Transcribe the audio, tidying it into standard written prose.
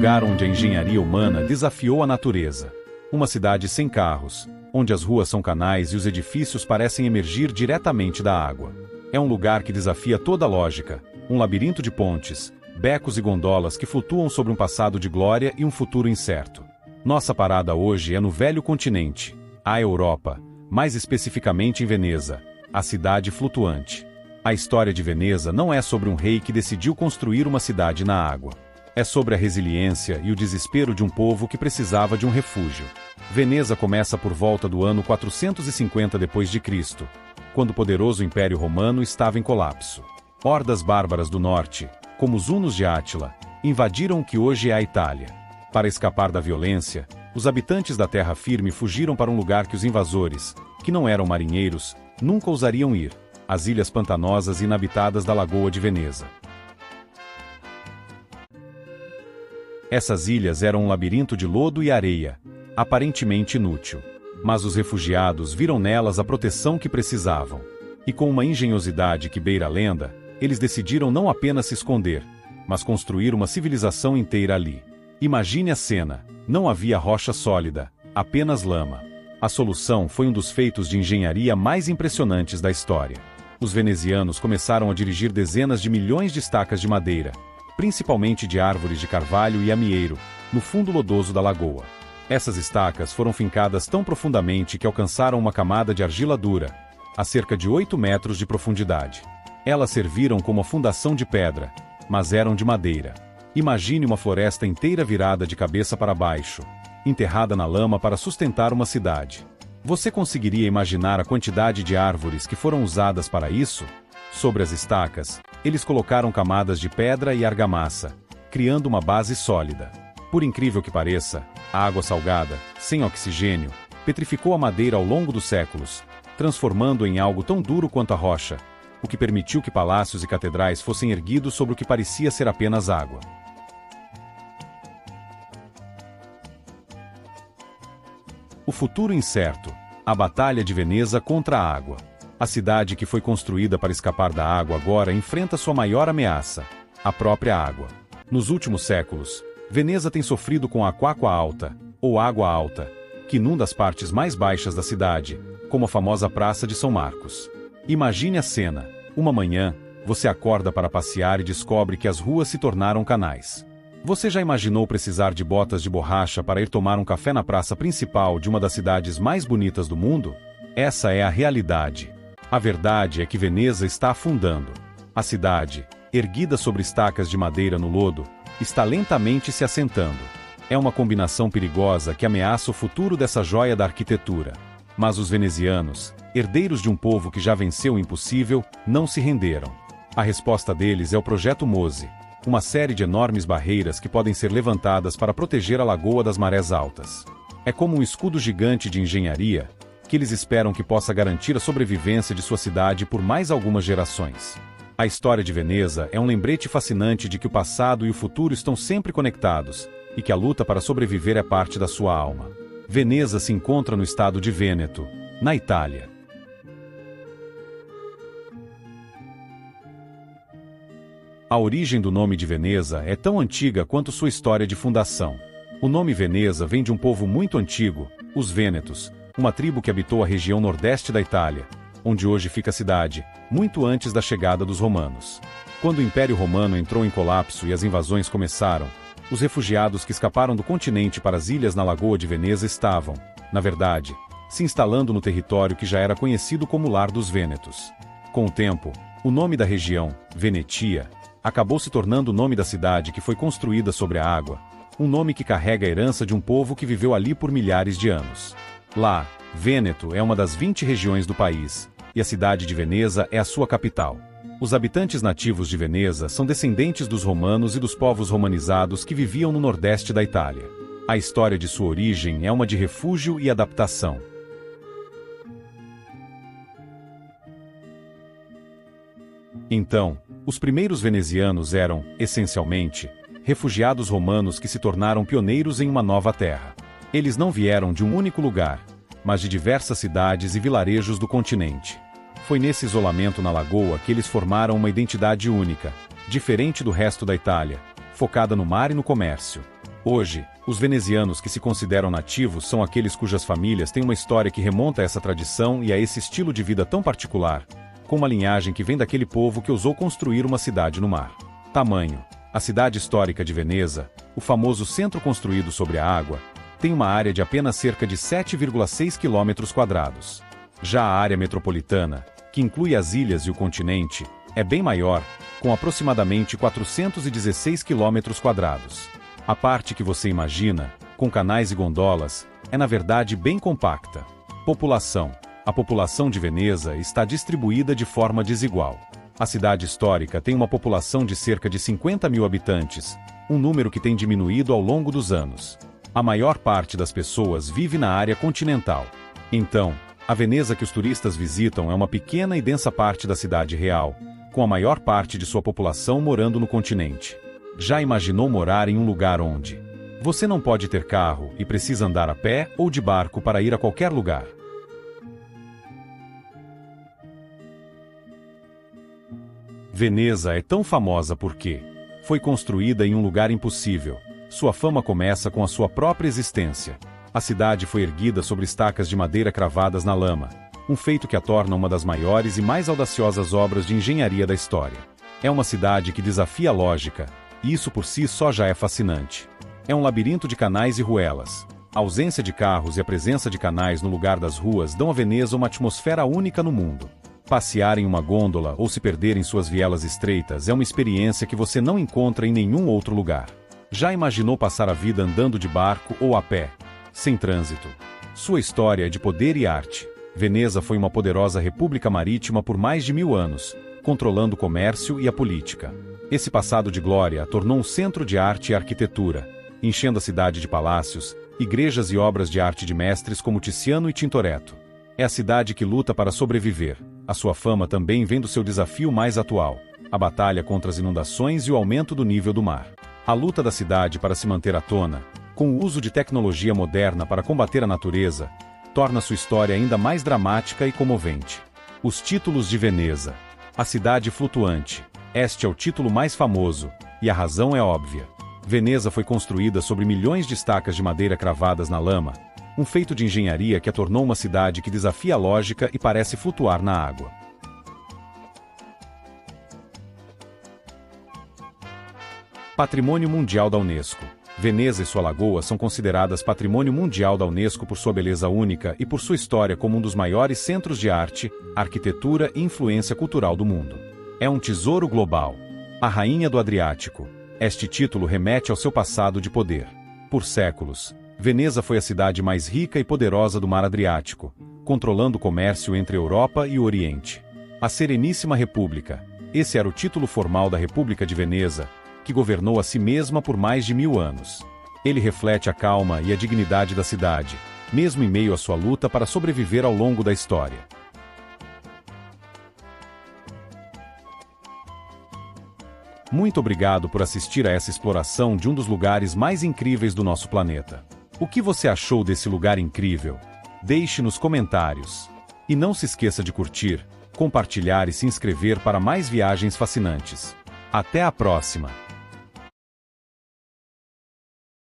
lugar onde a engenharia humana desafiou a natureza. Uma cidade sem carros, onde as ruas são canais e os edifícios parecem emergir diretamente da água. É um lugar que desafia toda a lógica, um labirinto de pontes, becos e gondolas que flutuam sobre um passado de glória e um futuro incerto. Nossa parada hoje é no velho continente, a Europa, mais especificamente em Veneza, a cidade flutuante. A história de Veneza não é sobre um rei que decidiu construir uma cidade na água. É sobre a resiliência e o desespero de um povo que precisava de um refúgio. Veneza começa por volta do ano 450 d.C., quando o poderoso Império Romano estava em colapso. Hordas bárbaras do norte, como os hunos de Átila, invadiram o que hoje é a Itália. Para escapar da violência, os habitantes da terra firme fugiram para um lugar que os invasores, que não eram marinheiros, nunca ousariam ir: as ilhas pantanosas e inabitadas da Lagoa de Veneza. Essas ilhas eram um labirinto de lodo e areia, aparentemente inútil. Mas os refugiados viram nelas a proteção que precisavam. E com uma engenhosidade que beira a lenda, eles decidiram não apenas se esconder, mas construir uma civilização inteira ali. Imagine a cena: não havia rocha sólida, apenas lama. A solução foi um dos feitos de engenharia mais impressionantes da história. Os venezianos começaram a dirigir dezenas de milhões de estacas de madeira, principalmente de árvores de carvalho e amieiro, no fundo lodoso da lagoa. Essas estacas foram fincadas tão profundamente que alcançaram uma camada de argila dura, a cerca de 8 metros de profundidade. Elas serviram como a fundação de pedra, mas eram de madeira. Imagine uma floresta inteira virada de cabeça para baixo, enterrada na lama para sustentar uma cidade. Você conseguiria imaginar a quantidade de árvores que foram usadas para isso? Sobre as estacas, eles colocaram camadas de pedra e argamassa, criando uma base sólida. Por incrível que pareça, a água salgada, sem oxigênio, petrificou a madeira ao longo dos séculos, transformando-a em algo tão duro quanto a rocha, o que permitiu que palácios e catedrais fossem erguidos sobre o que parecia ser apenas água. O futuro incerto. A Batalha de Veneza contra a água. A cidade que foi construída para escapar da água agora enfrenta sua maior ameaça: a própria água. Nos últimos séculos, Veneza tem sofrido com a aquáqua alta, ou água alta, que inunda as partes mais baixas da cidade, como a famosa Praça de São Marcos. Imagine a cena: uma manhã, você acorda para passear e descobre que as ruas se tornaram canais. Você já imaginou precisar de botas de borracha para ir tomar um café na praça principal de uma das cidades mais bonitas do mundo? Essa é a realidade. A verdade é que Veneza está afundando. A cidade, erguida sobre estacas de madeira no lodo, está lentamente se assentando. É uma combinação perigosa que ameaça o futuro dessa joia da arquitetura. Mas os venezianos, herdeiros de um povo que já venceu o impossível, não se renderam. A resposta deles é o Projeto Mose, uma série de enormes barreiras que podem ser levantadas para proteger a lagoa das marés altas. É como um escudo gigante de engenharia, que eles esperam que possa garantir a sobrevivência de sua cidade por mais algumas gerações. A história de Veneza é um lembrete fascinante de que o passado e o futuro estão sempre conectados, e que a luta para sobreviver é parte da sua alma. Veneza se encontra no estado de Vêneto, na Itália. A origem do nome de Veneza é tão antiga quanto sua história de fundação. O nome Veneza vem de um povo muito antigo, os Vênetos, uma tribo que habitou a região nordeste da Itália, onde hoje fica a cidade, muito antes da chegada dos romanos. Quando o Império Romano entrou em colapso e as invasões começaram, os refugiados que escaparam do continente para as ilhas na Lagoa de Veneza estavam, na verdade, se instalando no território que já era conhecido como Lar dos Vênetos. Com o tempo, o nome da região, Venetia, acabou se tornando o nome da cidade que foi construída sobre a água, um nome que carrega a herança de um povo que viveu ali por milhares de anos. Lá, Vêneto é uma das 20 regiões do país, e a cidade de Veneza é a sua capital. Os habitantes nativos de Veneza são descendentes dos romanos e dos povos romanizados que viviam no nordeste da Itália. A história de sua origem é uma de refúgio e adaptação. Então, os primeiros venezianos eram, essencialmente, refugiados romanos que se tornaram pioneiros em uma nova terra. Eles não vieram de um único lugar, mas de diversas cidades e vilarejos do continente. Foi nesse isolamento na lagoa que eles formaram uma identidade única, diferente do resto da Itália, focada no mar e no comércio. Hoje, os venezianos que se consideram nativos são aqueles cujas famílias têm uma história que remonta a essa tradição e a esse estilo de vida tão particular, com uma linhagem que vem daquele povo que ousou construir uma cidade no mar. Tamanho. A cidade histórica de Veneza, o famoso centro construído sobre a água, tem uma área de apenas cerca de 7,6 km². Já a área metropolitana, que inclui as ilhas e o continente, é bem maior, com aproximadamente 416 km². A parte que você imagina, com canais e gondolas, é na verdade bem compacta. População. A população de Veneza está distribuída de forma desigual. A cidade histórica tem uma população de cerca de 50 mil habitantes, um número que tem diminuído ao longo dos anos. A maior parte das pessoas vive na área continental. Então, a Veneza que os turistas visitam é uma pequena e densa parte da cidade real, com a maior parte de sua população morando no continente. Já imaginou morar em um lugar onde você não pode ter carro e precisa andar a pé ou de barco para ir a qualquer lugar? Veneza é tão famosa porque foi construída em um lugar impossível. Sua fama começa com a sua própria existência. A cidade foi erguida sobre estacas de madeira cravadas na lama, um feito que a torna uma das maiores e mais audaciosas obras de engenharia da história. É uma cidade que desafia a lógica, e isso por si só já é fascinante. É um labirinto de canais e ruelas. A ausência de carros e a presença de canais no lugar das ruas dão a Veneza uma atmosfera única no mundo. Passear em uma gôndola ou se perder em suas vielas estreitas é uma experiência que você não encontra em nenhum outro lugar. Já imaginou passar a vida andando de barco ou a pé, sem trânsito? Sua história é de poder e arte. Veneza foi uma poderosa república marítima por mais de 1000 anos, controlando o comércio e a política. Esse passado de glória a tornou um centro de arte e arquitetura, enchendo a cidade de palácios, igrejas e obras de arte de mestres como Tiziano e Tintoretto. É a cidade que luta para sobreviver. A sua fama também vem do seu desafio mais atual, a batalha contra as inundações e o aumento do nível do mar. A luta da cidade para se manter à tona, com o uso de tecnologia moderna para combater a natureza, torna sua história ainda mais dramática e comovente. Os títulos de Veneza. A cidade flutuante. Este é o título mais famoso, e a razão é óbvia. Veneza foi construída sobre milhões de estacas de madeira cravadas na lama, um feito de engenharia que a tornou uma cidade que desafia a lógica e parece flutuar na água. Patrimônio Mundial da Unesco. Veneza e sua lagoa são consideradas Patrimônio Mundial da Unesco por sua beleza única e por sua história como um dos maiores centros de arte, arquitetura e influência cultural do mundo. É um tesouro global. A Rainha do Adriático. Este título remete ao seu passado de poder. Por séculos, Veneza foi a cidade mais rica e poderosa do Mar Adriático, controlando o comércio entre Europa e o Oriente. A Sereníssima República. Esse era o título formal da República de Veneza, que governou a si mesma por mais de 1000 anos. Ele reflete a calma e a dignidade da cidade, mesmo em meio à sua luta para sobreviver ao longo da história. Muito obrigado por assistir a essa exploração de um dos lugares mais incríveis do nosso planeta. O que você achou desse lugar incrível? Deixe nos comentários. E não se esqueça de curtir, compartilhar e se inscrever para mais viagens fascinantes. Até a próxima!